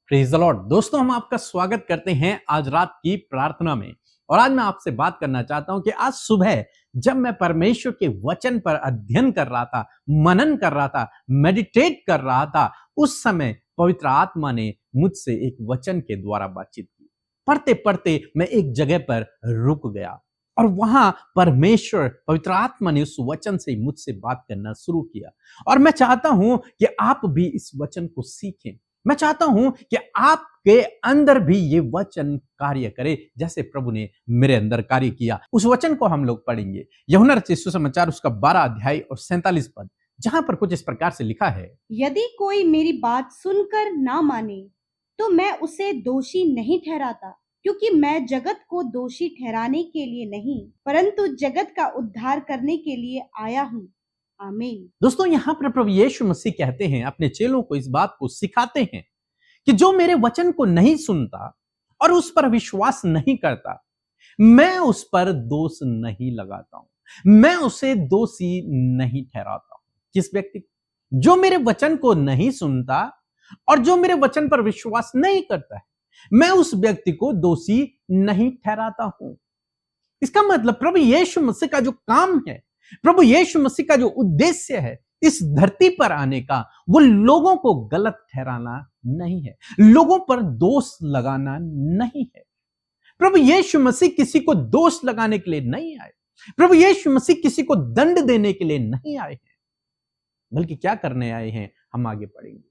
Praise the Lord. दोस्तों, हम आपका स्वागत करते हैं आज रात की प्रार्थना में। और आज मैं आपसे बात करना चाहता हूं कि आज सुबह जब मैं परमेश्वर के वचन पर अध्ययन कर रहा था, मनन कर रहा था, मेडिटेट कर रहा था, उस समय पवित्र आत्मा ने मुझसे एक वचन के द्वारा बातचीत की। पढ़ते पढ़ते मैं एक जगह पर रुक गया और वहां परमेश्वर पवित्र आत्मा ने उस वचन से मुझसे बात करना शुरू किया। और मैं चाहता हूं कि आप भी इस वचन को सीखें। मैं चाहता हूं कि आपके अंदर भी ये वचन कार्य करे जैसे प्रभु ने मेरे अंदर कार्य किया। उस वचन को हम लोग पढ़ेंगे, यूहन्ना रचित सुसमाचार उसका 12 अध्याय और 47 पद, जहां पर कुछ इस प्रकार से लिखा है। यदि कोई मेरी बात सुनकर ना माने तो मैं उसे दोषी नहीं ठहराता, क्योंकि मैं जगत को दोषी ठहराने के लिए नहीं परंतु जगत का उद्धार करने के लिए आया हूँ। आमीन। दोस्तों, यहां पर प्रभु यीशु मसीह कहते हैं, अपने चेलों को इस बात को सिखाते हैं कि जो मेरे वचन को नहीं सुनता और उस पर विश्वास नहीं करता, मैं उस पर दोष नहीं लगाता हूं, मैं उसे दोषी नहीं ठहराता हूं। किस व्यक्ति जो मेरे वचन को नहीं सुनता और जो मेरे वचन पर विश्वास नहीं करता है, मैं उस व्यक्ति को दोषी नहीं ठहराता हूं। इसका मतलब प्रभु यीशु मसीह का जो काम है, प्रभु यीशु मसीह का जो उद्देश्य है इस धरती पर आने का, वो लोगों को गलत ठहराना नहीं है, लोगों पर दोष लगाना नहीं है। प्रभु यीशु मसीह किसी को दोष लगाने के लिए नहीं आए, प्रभु यीशु मसीह किसी को दंड देने के लिए नहीं आए हैं, बल्कि क्या करने आए हैं हम आगे पढ़ेंगे।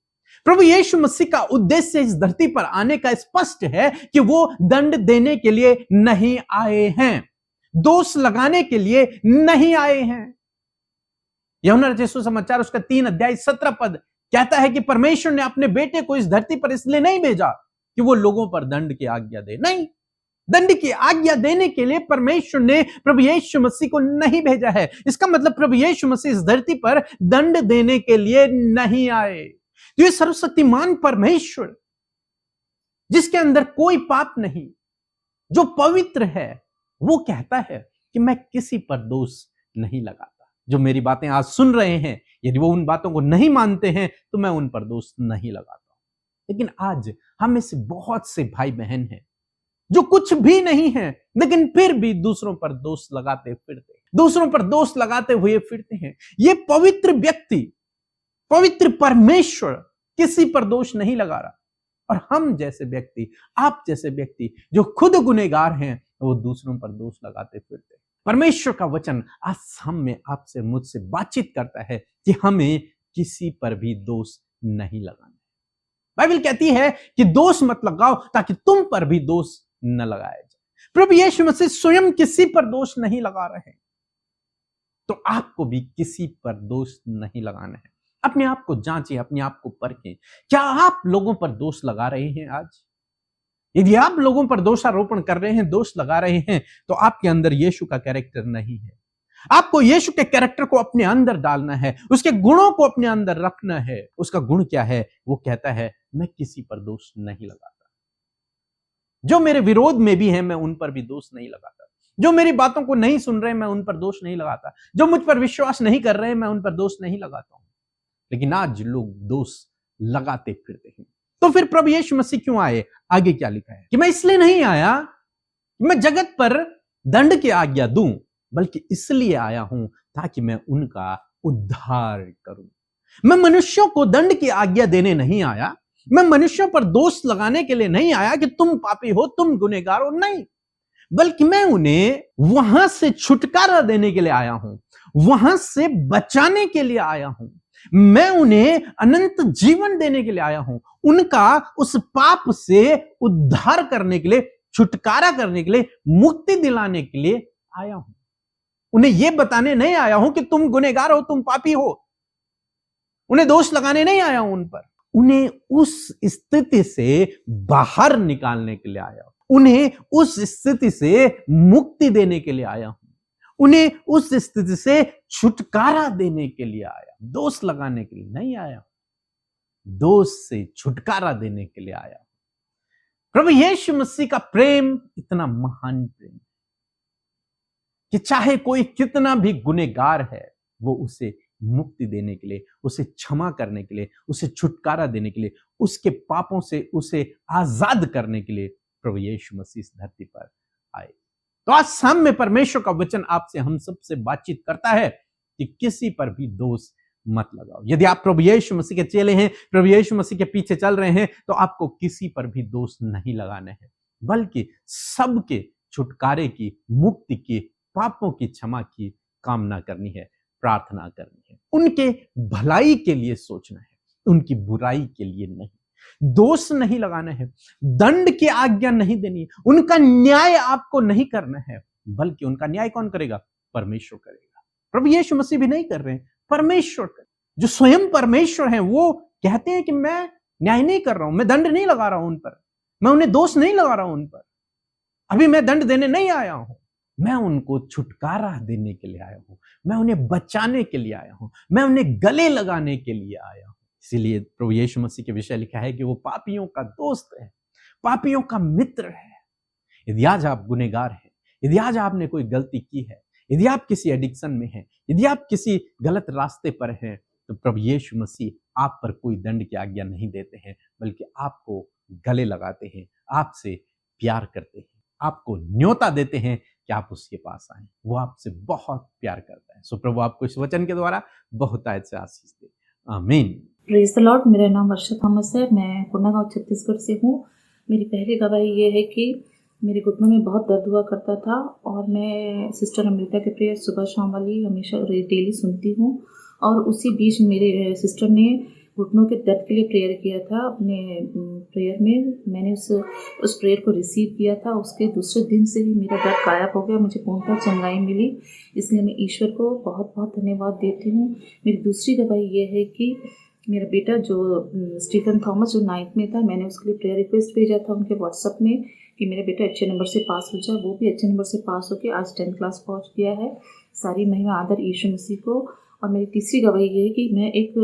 प्रभु यीशु मसीह का उद्देश्य इस धरती पर आने का स्पष्ट है कि वो दंड देने के लिए नहीं आए हैं, दोष लगाने के लिए नहीं आए हैं। यूहन्ना रचित सुसमाचार उसका 3 अध्याय 17 पद कहता है कि परमेश्वर ने अपने बेटे को इस धरती पर इसलिए नहीं भेजा कि वो लोगों पर दंड की आज्ञा दे। नहीं, दंड की आज्ञा देने के लिए परमेश्वर ने प्रभु यीशु मसीह को नहीं भेजा है। इसका मतलब प्रभु यीशु मसीह इस धरती पर दंड देने के लिए नहीं आए। तो ये सर्वशक्तिमान परमेश्वर, जिसके अंदर कोई पाप नहीं, जो पवित्र है, वो कहता है कि मैं किसी पर दोष नहीं लगाता। जो मेरी बातें आज सुन रहे हैं, यदि वो उन बातों को नहीं मानते हैं तो मैं उन पर दोष नहीं लगाता। लेकिन आज हम में से बहुत से भाई बहन हैं जो कुछ भी नहीं है, लेकिन फिर भी दूसरों पर दोष लगाते फिरते, दूसरों पर दोष लगाते हुए फिरते हैं। ये पवित्र व्यक्ति, पवित्र परमेश्वर किसी पर दोष नहीं लगा रहा, और हम जैसे व्यक्ति, आप जैसे व्यक्ति जो खुद गुनहगार हैं, वो दूसरों पर दोष लगाते फिरते। परमेश्वर का वचन आज हम में आपसे मुझसे बातचीत करता है कि हमें किसी पर भी दोष नहीं लगाना। बाइबल कहती है कि दोष मत लगाओ ताकि तुम पर भी दोष न लगाया जाए। प्रभु यीशु मसीह स्वयं किसी पर दोष नहीं लगा रहे हैं, तो आपको भी किसी पर दोष नहीं लगाना है। अपने आप को जांचें, अपने आप को परखें। क्या आप लोगों पर दोष लगा रहे हैं आज? यदि आप लोगों पर दोषारोपण कर रहे हैं, दोष लगा रहे हैं, तो आपके अंदर यीशु का कैरेक्टर नहीं है। आपको यीशु के कैरेक्टर को अपने अंदर डालना है, उसके गुणों को अपने अंदर रखना है। उसका गुण क्या है? वो कहता है, मैं किसी पर दोष नहीं लगाता। जो मेरे विरोध में भी हैं, मैं उन पर भी दोष नहीं लगाता। जो मेरी बातों को नहीं सुन रहे, मैं उन पर दोष नहीं लगाता। जो मुझ पर विश्वास नहीं कर रहे, मैं उन पर दोष नहीं लगाता हूं। लेकिन आज लोग दोष लगाते फिरते हैं। तो फिर प्रभु यीशु मसीह क्यों आए? आगे क्या लिखा है कि मैं इसलिए नहीं आया मैं जगत पर दंड की आज्ञा दूं, बल्कि इसलिए आया हूं ताकि मैं उनका उद्धार करूं। मैं मनुष्यों को दंड की आज्ञा देने नहीं आया, मैं मनुष्यों पर दोष लगाने के लिए नहीं आया कि तुम पापी हो, तुम गुनहगार हो, नहीं, बल्कि मैं उन्हें वहां से छुटकारा देने के लिए आया हूं, वहां से बचाने के लिए आया हूं। मैं उन्हें अनंत जीवन देने के लिए आया हूं, उनका उस पाप से उद्धार करने के लिए, छुटकारा करने के लिए, मुक्ति दिलाने के लिए आया हूं। उन्हें यह बताने नहीं आया हूं कि तुम गुनहगार हो, तुम पापी हो। उन्हें दोष लगाने नहीं आया हूं उन पर, उन्हें उस स्थिति से बाहर निकालने के लिए आया हूं, उन्हें उस स्थिति से मुक्ति देने के लिए आया हूं, उन्हें उस स्थिति से छुटकारा देने के लिए आया। दोष लगाने के लिए नहीं आया, दोष से छुटकारा देने के लिए आया। प्रभु यीशु मसीह का प्रेम इतना महान प्रेम है कि चाहे कोई कितना भी गुनहगार है, वो उसे मुक्ति देने के लिए, उसे क्षमा करने के लिए, उसे छुटकारा देने के लिए, उसके पापों से उसे आजाद करने के लिए प्रभु यीशु मसीह इस धरती पर आए। तो आज शाम में परमेश्वर का वचन आपसे हम सबसे बातचीत करता है कि किसी पर भी दोष मत लगाओ। यदि आप प्रभु यीशु मसीह के चेले हैं, प्रभु यीशु मसीह के पीछे चल रहे हैं, तो आपको किसी पर भी दोष नहीं लगाने हैं, बल्कि सबके छुटकारे की, मुक्ति की, पापों की क्षमा की कामना करनी है, प्रार्थना करनी है, उनके भलाई के लिए सोचना है, उनकी बुराई के लिए नहीं। दोष नहीं लगाना है, दंड की आज्ञा नहीं देनी है, उनका न्याय आपको नहीं करना है, बल्कि उनका न्याय कौन करेगा? परमेश्वर करेगा। प्रभु यीशु मसीह भी नहीं कर रहे हैं, परमेश्वर कर, जो स्वयं परमेश्वर हैं, वो कहते हैं कि मैं न्याय नहीं कर रहा हूं, मैं दंड नहीं लगा रहा हूं उन पर, मैं उन्हें दोष नहीं लगा रहा हूं उन पर, अभी मैं दंड देने नहीं आया हूं, मैं उनको छुटकारा देने के लिए आया हूं, मैं उन्हें बचाने के लिए आया हूं, मैं उन्हें गले लगाने के लिए आया हूं। इसीलिए प्रभु यीशु मसीह के विषय लिखा है कि वो पापियों का दोस्त है, पापियों का मित्र है। यदि आज आप गुनहगार हैं, यदि आज आपने कोई गलती की है, यदि आप किसी एडिक्शन में हैं, यदि आप किसी गलत रास्ते पर हैं, तो प्रभु यीशु मसीह आप पर कोई दंड की आज्ञा नहीं देते हैं, बल्कि आपको गले लगाते हैं, आपसे प्यार करते हैं, आपको न्योता देते हैं कि आप उसके पास आएं। वो आपसे बहुत प्यार करता है। सो प्रभु आपको इस वचन के द्वारा बहुत आयत से आशीष दे। आमीन। Praise the Lord. मेरा नाम वर्षा थॉमस है, मैं कोंडागांव छत्तीसगढ़ से हूँ। मेरी पहली गवाही ये है कि मेरे घुटनों में बहुत दर्द हुआ करता था और मैं सिस्टर अमृता के प्रेयर सुबह शाम वाली हमेशा डेली सुनती हूँ। और उसी बीच मेरे सिस्टर ने घुटनों के दर्द के लिए प्रेयर किया था। अपने प्रेयर में मैंने उस प्रेयर को रिसीव किया था। उसके दूसरे दिन से ही मेरा दर्द गायब हो गया, मुझे पूर्णतः चंगाई मिली। इसलिए मैं ईश्वर को बहुत बहुत धन्यवाद देती हूँ। मेरी दूसरी गवाही ये है कि मेरा बेटा जो स्टीफन थॉमस जो 9th में था, मैंने उसके लिए प्रेयर रिक्वेस्ट भेजा था उनके व्हाट्सएप में कि मेरा बेटा अच्छे नंबर से पास हो जाए। वो भी अच्छे नंबर से पास होकर आज 10th क्लास पहुंच गया है। सारी महिमा आदर यीशु मसीह को। और मेरी तीसरी गवाही ये है कि मैं एक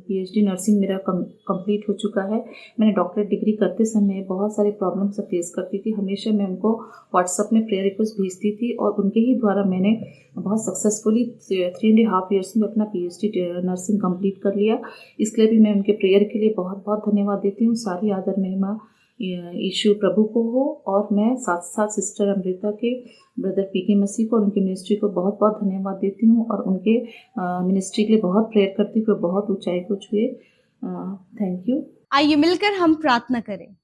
PhD नर्सिंग मेरा कंप्लीट हो चुका है। मैंने डॉक्टरेट डिग्री करते समय बहुत सारे प्रॉब्लम से फेस करती थी। हमेशा मैं उनको व्हाट्सएप में प्रेयर रिक्वेस्ट भेजती थी और उनके ही द्वारा मैंने बहुत सक्सेसफुली 3.5 years में अपना PhD नर्सिंग कंप्लीट कर लिया। इसके लिए भी मैं उनके प्रेयर के लिए बहुत बहुत धन्यवाद देती हूँ। सारी आदर महिमा यीशु प्रभु को हो। और मैं साथ साथ सिस्टर अमृता के ब्रदर PK मसीह को और उनकी मिनिस्ट्री को बहुत बहुत धन्यवाद देती हूँ और उनके मिनिस्ट्री के लिए बहुत प्रेयर करती हूँ, बहुत ऊंचाई को छुए। Thank you. आइए मिलकर हम प्रार्थना करें।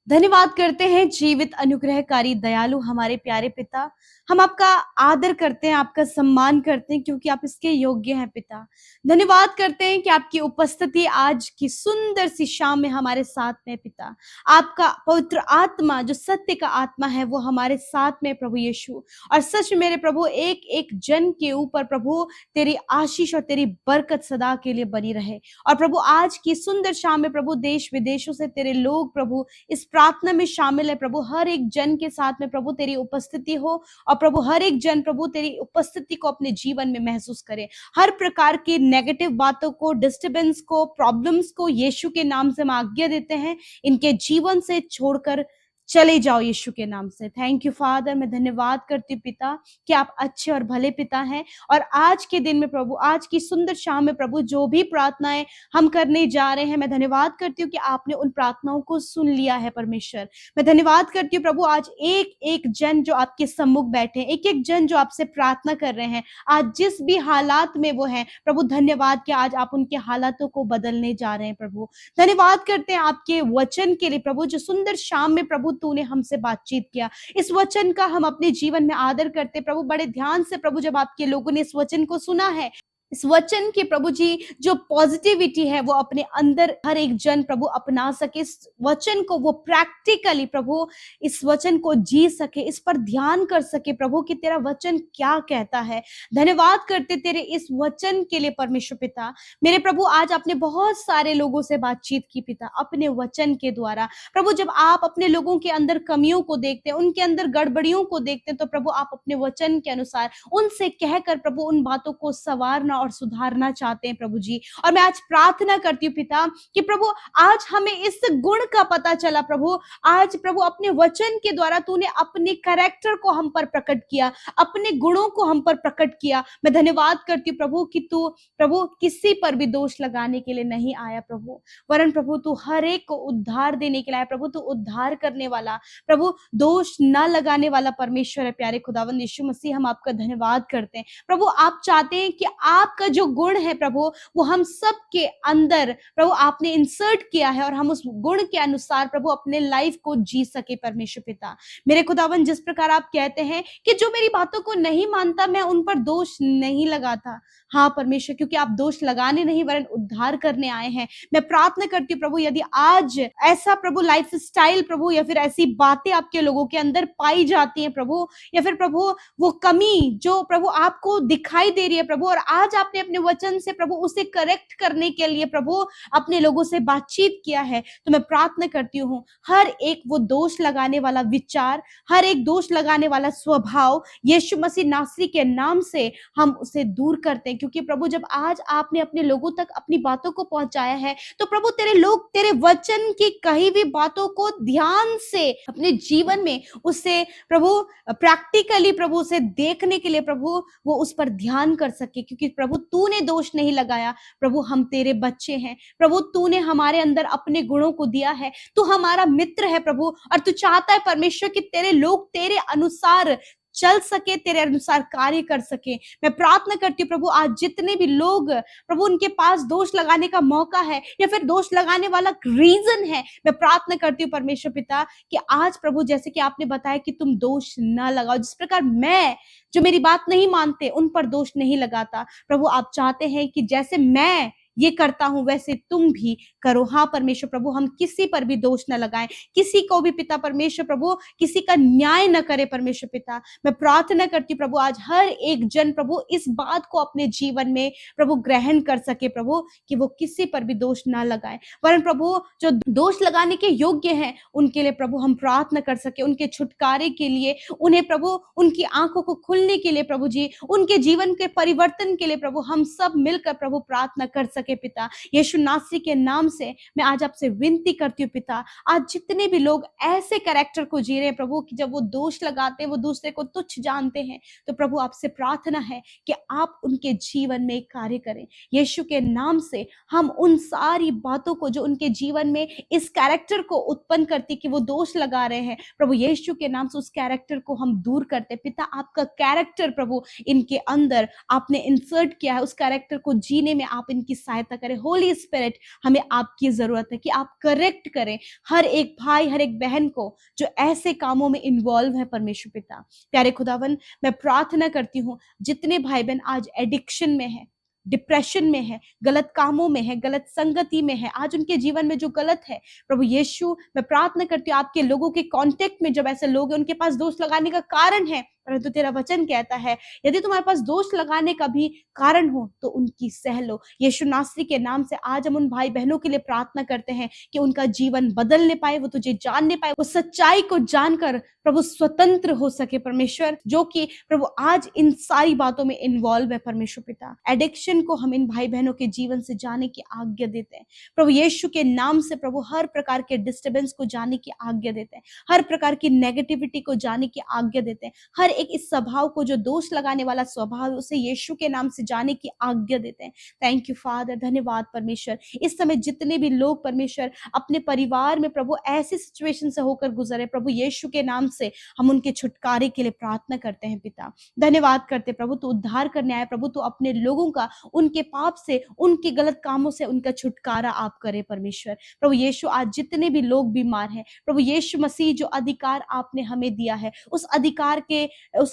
धन्यवाद करते हैं जीवित अनुग्रहकारी दयालु हमारे प्यारे पिता। हम आपका आदर करते हैं, आपका सम्मान करते हैं क्योंकि आप इसके योग्य हैं पिता। धन्यवाद करते हैं कि आपकी उपस्थिति आज की सुंदर सी शाम में हमारे साथ में पिता। आपका पवित्र आत्मा जो सत्य का आत्मा है वो हमारे साथ में प्रभु यीशु। और सच मेरे प्रभु एक एक जन के ऊपर प्रभु तेरी आशीष और तेरी बरकत सदा के लिए बनी रहे। और प्रभु आज की सुंदर शाम में प्रभु देश विदेशों से तेरे लोग प्रभु इस प्रार्थना में शामिल है प्रभु। हर एक जन के साथ में प्रभु तेरी उपस्थिति हो और प्रभु हर एक जन प्रभु तेरी उपस्थिति को अपने जीवन में महसूस करे। हर प्रकार की नेगेटिव बातों को, डिस्टर्बेंस को, प्रॉब्लम्स को यीशु के नाम से हम आज्ञा देते हैं, इनके जीवन से छोड़कर चले जाओ यीशु के नाम से। Thank you father. मैं धन्यवाद करती हूँ पिता कि आप अच्छे और भले पिता हैं। और आज के दिन में प्रभु, आज की सुंदर शाम में प्रभु जो भी प्रार्थनाएं हम करने जा रहे हैं, मैं धन्यवाद करती हूँ कि आपने उन प्रार्थनाओं को सुन लिया है परमेश्वर। मैं धन्यवाद करती हूँ प्रभु आज एक एक जन जो आपके सम्मुख बैठे हैं, एक एक जन जो आपसे प्रार्थना कर रहे हैं, आज जिस भी हालात में वो हैं प्रभु, धन्यवाद कि आज आप उनके हालातों को बदलने जा रहे हैं प्रभु। धन्यवाद करते हैं आपके वचन के लिए प्रभु, जो सुंदर शाम में प्रभु तूने हमसे बातचीत किया। इस वचन का हम अपने जीवन में आदर करते प्रभु। बड़े ध्यान से प्रभु जब आपके लोगों ने इस वचन को सुना है, इस वचन के प्रभु जी जो पॉजिटिविटी है वो अपने अंदर हर एक जन प्रभु अपना सके। इस वचन को वो प्रैक्टिकली प्रभु इस वचन को जी सके, इस पर ध्यान कर सके प्रभु कि तेरा वचन क्या कहता है। धन्यवाद करते तेरे इस वचन के लिए परमेश्वर पिता। मेरे प्रभु आज आपने बहुत सारे लोगों से बातचीत की पिता अपने वचन के द्वारा। प्रभु जब आप अपने लोगों के अंदर कमियों को देखते हैं, उनके अंदर गड़बड़ियों को देखते हैं, तो प्रभु आप अपने वचन के अनुसार उनसे कहकर प्रभु उन बातों को संवारना और सुधारना चाहते हैं प्रभु जी। और मैं आज प्रार्थना करती हूँ पिता कि प्रभु आज हमें इस गुण का पता चला प्रभु, आज प्रभु अपने वचन के द्वारा तूने अपने कैरेक्टर को हम पर प्रकट किया, अपने गुणों को हम पर प्रकट किया। मैं धन्यवाद करती हूँ प्रभु कि तू प्रभु किसी पर भी दोष लगाने के लिए नहीं आया प्रभु, वरन प्रभु तू हर एक को उद्धार देने के लिए आया प्रभु। तू उद्धार करने वाला प्रभु, दोष न लगाने वाला परमेश्वर है। प्यारे खुदावंद यीशु मसीह, हम आपका धन्यवाद करते हैं प्रभु। आप चाहते हैं कि आपका जो गुण है प्रभु वो हम सब के अंदर प्रभु आपने इंसर्ट किया है और हम उस गुण के अनुसार प्रभु अपने लाइफ को जी सके परमेश्वर पिता। मेरे खुदावन, जिस प्रकार आप कहते हैं कि जो मेरी बातों को नहीं मानता मैं उन पर दोष नहीं लगाता, हाँ परमेश्वर, क्योंकि आप दोष लगाने नहीं वरन उद्धार करने आए हैं। मैं प्रार्थना करती हूँ प्रभु, यदि आज ऐसा प्रभु लाइफ स्टाइल प्रभु या फिर ऐसी बातें आपके लोगों के अंदर पाई जाती हैं प्रभु, या फिर प्रभु वो कमी जो प्रभु आपको दिखाई दे रही है प्रभु, और आज आपने अपने वचन से प्रभु उसे करेक्ट करने के लिए प्रभु अपने लोगों से बातचीत किया है, तो मैं प्रार्थना करती हूँ हर एक वो दोष लगाने वाला विचार, हर एक दोष लगाने वाला स्वभाव यीशु मसीह नासरी के नाम से हम उसे दूर करते हैं। क्योंकि प्रभु जब आज आपने अपने लोगों तक अपनी बातों को पहुंचाया है तो प्रभु तेरे लोग तेरे वचन की कही हुई बातों को ध्यान से अपने जीवन में उससे प्रभु प्रैक्टिकली प्रभु उसे देखने के लिए प्रभु वो उस पर ध्यान कर सके। क्योंकि प्रभु तूने दोष नहीं लगाया प्रभु, हम तेरे बच्चे हैं प्रभु, तूने हमारे अंदर अपने गुणों को दिया है, तू हमारा मित्र है प्रभु, और तू चाहता है परमेश्वर कि तेरे लोग तेरे अनुसार चल सके, तेरे अनुसार कार्य कर सके। मैं प्रार्थना करती हूँ प्रभु, आज जितने भी लोग प्रभु उनके पास दोष लगाने का मौका है या फिर दोष लगाने वाला रीजन है, मैं प्रार्थना करती हूँ परमेश्वर पिता कि आज प्रभु जैसे कि आपने बताया कि तुम दोष ना लगाओ, जिस प्रकार मैं जो मेरी बात नहीं मानते उन पर दोष नहीं लगाता प्रभु, आप चाहते हैं कि जैसे मैं ये करता हूं वैसे तुम भी करो। हाँ परमेश्वर प्रभु, हम किसी पर भी दोष न लगाएं, किसी को भी पिता परमेश्वर प्रभु किसी का न्याय न करे परमेश्वर पिता। मैं प्रार्थना करती प्रभु आज हर एक जन प्रभु इस बात को अपने जीवन में प्रभु ग्रहण कर सके प्रभु कि वो किसी पर भी दोष ना लगाए, वरन प्रभु जो दोष लगाने के योग्य हैं उनके लिए प्रभु हम प्रार्थना कर सके, उनके छुटकारे के लिए, उन्हें प्रभु उनकी आंखों को खुलने के लिए प्रभु जी, उनके जीवन के परिवर्तन के लिए प्रभु हम सब मिलकर प्रभु प्रार्थना कर सके पिता। यीशु नासरी के नाम से मैं आज आपसे विनती करती हूँ पिता, आज जितने भी लोग ऐसे कैरेक्टर को जी रहे हैं प्रभु कि जब वो दोष लगाते हैं वो दूसरे को तुच्छ जानते हैं, तो प्रभु आपसे प्रार्थना है कि आप उनके जीवन में कार्य करें। यीशु के नाम से हम उन सारी बातों को जो उनके जीवन में इस कैरेक्टर को उत्पन्न करती कि वो दोष लगा रहे हैं प्रभु, यीशु के नाम से उस कैरेक्टर को हम दूर करते पिता। आपका कैरेक्टर प्रभु इनके अंदर आपने इंसर्ट किया है, उस कैरेक्टर को जीने में आप इनकी सहायता करें। होली स्पिरिट, हमें आपकी जरूरत है कि आप करेक्ट करें हर एक भाई हर एक बहन को जो ऐसे कामों में इन्वॉल्व है परमेश्वर पिता। प्यारे खुदावन, मैं प्रार्थना करती हूँ जितने भाई बहन आज एडिक्शन में है, डिप्रेशन में है, गलत कामों में है, गलत संगति में है, आज उनके जीवन में जो गलत है प्रभु यीशु, मैं प्रार्थना करती हूँ आपके लोगों के कांटेक्ट में जब ऐसे लोग हैं उनके पास दोष लगाने का कारण है, परंतु तेरा वचन कहता है यदि तुम्हारे पास दोष लगाने का भी कारण हो तो उनकी सह लो। यीशु नासरी के नाम से आज हम उन भाई बहनों के लिए प्रार्थना करते हैं कि उनका जीवन बदलने पाए, वो तुझे जानने पाए, वो सच्चाई को जानकर प्रभु स्वतंत्र हो सके परमेश्वर, जो कि प्रभु आज इन सारी बातों में इन्वॉल्व है परमेश्वर पिता। एडिक्शन को हम इन भाई बहनों के जीवन से जाने की आज्ञा देते हैं प्रभु यीशु के नाम से। प्रभु हर प्रकार के डिस्टर्बेंस को जाने की आज्ञा देते हैं, हर प्रकार की नेगेटिविटी को जाने की आज्ञा देते हैं, हर एक इस स्वभाव को जो दोष लगाने वाला स्वभाव है उसे यीशु के नाम से जाने की आज्ञा देते हैं। थैंक यू फादर, धन्यवाद परमेश्वर। इस समय जितने भी लोग परमेश्वर अपने परिवार में प्रभु ऐसी सिचुएशन से होकर गुजरे प्रभु यीशु के नाम से हम उनके छुटकारे के लिए प्रार्थना करते हैं पिता। धन्यवाद करते प्रभु, तू उद्धार करने आए प्रभु, तू अपने लोगों का उनके पाप से, उनके गलत कामों से उनका छुटकारा आप करे परमेश्वर। प्रभु यीशु आज जितने भी लोग बीमार हैं प्रभु यीशु मसीह, जो अधिकार आपने हमें दिया है उस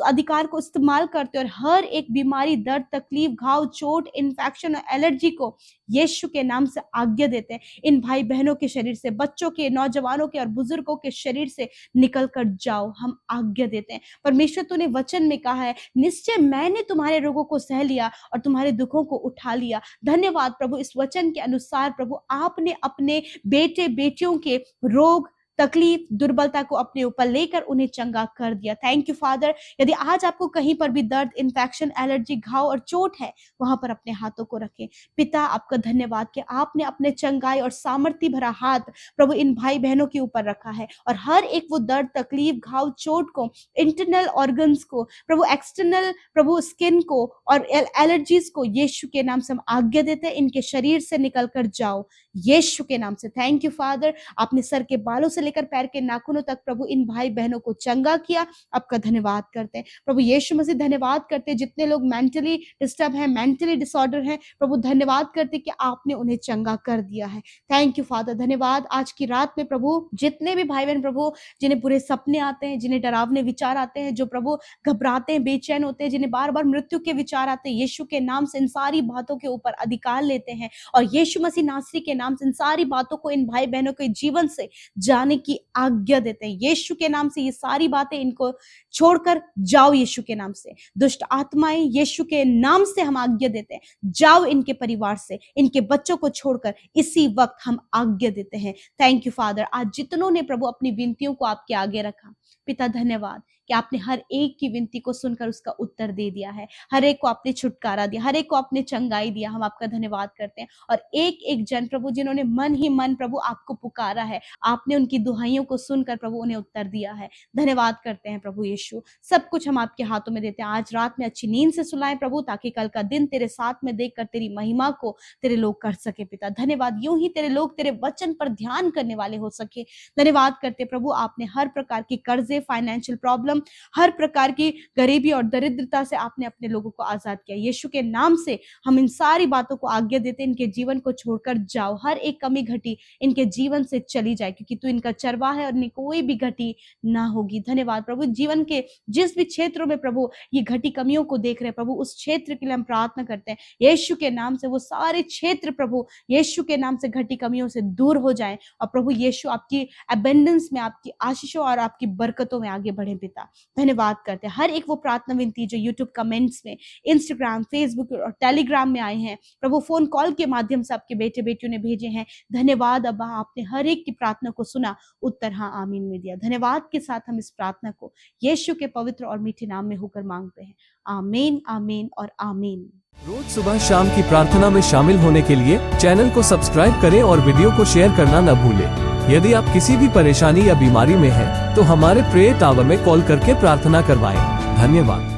अधिकार को इस्तेमाल करते और हर एक बीमारी, दर्द, तकलीफ, घाव, चोट, इन्फेक्शन और एलर्जी को यीशु के नाम से आज्ञा देते हैं इन भाई बहनों के शरीर से, बच्चों के, नौजवानों के और बुजुर्गों के शरीर से निकल कर जाओ, हम आज्ञा देते हैं परमेश्वर। तूने वचन में कहा है निश्चय मैंने तुम्हारे रोगों को सह लिया और तुम्हारे दुखों को उठा लिया। धन्यवाद प्रभु, इस वचन के अनुसार प्रभु आपने अपने बेटे बेटियों के रोग, तकलीफ, दुर्बलता को अपने ऊपर लेकर उन्हें चंगा कर दिया। Thank you father. यदि आज आपको कहीं पर भी दर्द, इन्फेक्शन, एलर्जी, घाव और चोट है, वहां पर अपने हाथों को रखें। पिता, आपका धन्यवाद कि आपने अपने चंगाई और सामर्थ्य भरा हाथ प्रभु इन भाई बहनों के ऊपर रखा है और हर एक वो दर्द, तकलीफ, घाव, चोट को, इंटरनल ऑर्गन्स को प्रभु, एक्सटर्नल प्रभु स्किन को और एलर्जीज को यीशु के नाम से हम आज्ञा देते हैं, इनके शरीर से निकल कर जाओ यीशु के नाम से। Thank you father. आपने सर के बालों से लेकर पैर के नाखूनों तक प्रभु इन भाई बहनों को चंगा किया, आपका धन्यवाद करते हैं प्रभु यीशु मसीह। धन्यवाद करते हैं जितने लोग मेंटली डिस्टर्ब हैं, मेंटली डिसऑर्डर हैं, प्रभु धन्यवाद करते हैं कि आपने उन्हें चंगा कर दिया है। Thank you father. धन्यवाद आज की रात में प्रभु, जितने भी भाई बहन प्रभु जिन्हें बुरे सपने आते हैं, जिन्हें डरावने विचार आते हैं, जो प्रभु घबराते हैं, बेचैन होते हैं, जिन्हें बार बार मृत्यु के विचार आते हैं, यीशु के नाम से इन सारी बातों के ऊपर अधिकार लेते हैं और यीशु मसीह नासरी के नाम से इन सारी बातों को इन भाई बहनों के जीवन से जाने की आज्ञा देते हैं। यीशु के नाम से ये सारी बातें इनको छोड़कर जाओ यीशु के नाम से। दुष्ट आत्माएं यीशु के नाम से हम आज्ञा देते हैं, जाओ इनके परिवार से, इनके बच्चों को छोड़कर इसी वक्त हम आज्ञा देते हैं। Thank you father. आज जितनों ने प्रभु अपनी विनतियों को आपके आगे रखा, पिता धन्यवाद कि आपने हर एक की विनती को सुनकर उसका उत्तर दे दिया है, हर एक को आपने छुटकारा दिया, हर एक को आपने चंगाई दिया। हम आपका धन्यवाद करते हैं और एक एक जन प्रभु जिन्होंने मन ही मन प्रभु आपको पुकारा है, आपने उनकी दुहाइयों को सुनकर प्रभु उन्हें उत्तर दिया है। धन्यवाद करते हैं प्रभु यीशु। सब कुछ हम आपके हाथों में देते हैं। आज रात में अच्छी नींद से सुलाएं प्रभु, ताकि कल का दिन तेरे साथ में देखकर तेरी महिमा को तेरे लोग कर सके। पिता धन्यवाद, यूं ही तेरे लोग तेरे वचन पर ध्यान करने वाले हो सके। धन्यवाद करते प्रभु, आपने हर प्रकार की कर्जे, फाइनेंशियल प्रॉब्लम, हर प्रकार की गरीबी और दरिद्रता से आपने अपने लोगों को आजाद किया। यीशु के नाम से हम इन सारी बातों को आज्ञा देते, इनके जीवन को छोड़कर जाओ, हर एक कमी घटी इनके जीवन से चली जाए, क्योंकि तू इनका चरवाहा है और इन्हें कोई भी घटी ना होगी। धन्यवाद प्रभु। जीवन के जिस भी क्षेत्रों में प्रभु ये घटी कमियों को देख रहे प्रभु, उस क्षेत्र के लिए हम प्रार्थना करते हैं यीशु के नाम से, वो सारे क्षेत्र प्रभु यीशु के नाम से घटी कमियों से दूर हो जाएं और प्रभु यीशु आपकी अबेंडेंस में, आपकी आशीषों और आपकी बरकतों में आगे बढ़े। पिता धन्यवाद करते हैं। हर एक वो प्रार्थना विनती जो यूट्यूब कमेंट्स में, इंस्टाग्राम, फेसबुक और टेलीग्राम में आए हैं प्रभु, फोन कॉल के माध्यम से आपके बेटे बेटियों ने भेजे हैं, धन्यवाद अब्बा, आपने हर एक की प्रार्थना को सुना, उत्तर हाँ आमीन में दिया। धन्यवाद के साथ हम इस प्रार्थना को यीशु के पवित्र और मीठे नाम में होकर मांगते हैं, आमीन, आमीन और आमीन। रोज सुबह शाम की प्रार्थना में शामिल होने के लिए चैनल को सब्सक्राइब करें और वीडियो को शेयर करना न भूलें। यदि आप किसी भी परेशानी या बीमारी में हैं, तो हमारे प्रेयर टावर में कॉल करके प्रार्थना करवाएं। धन्यवाद।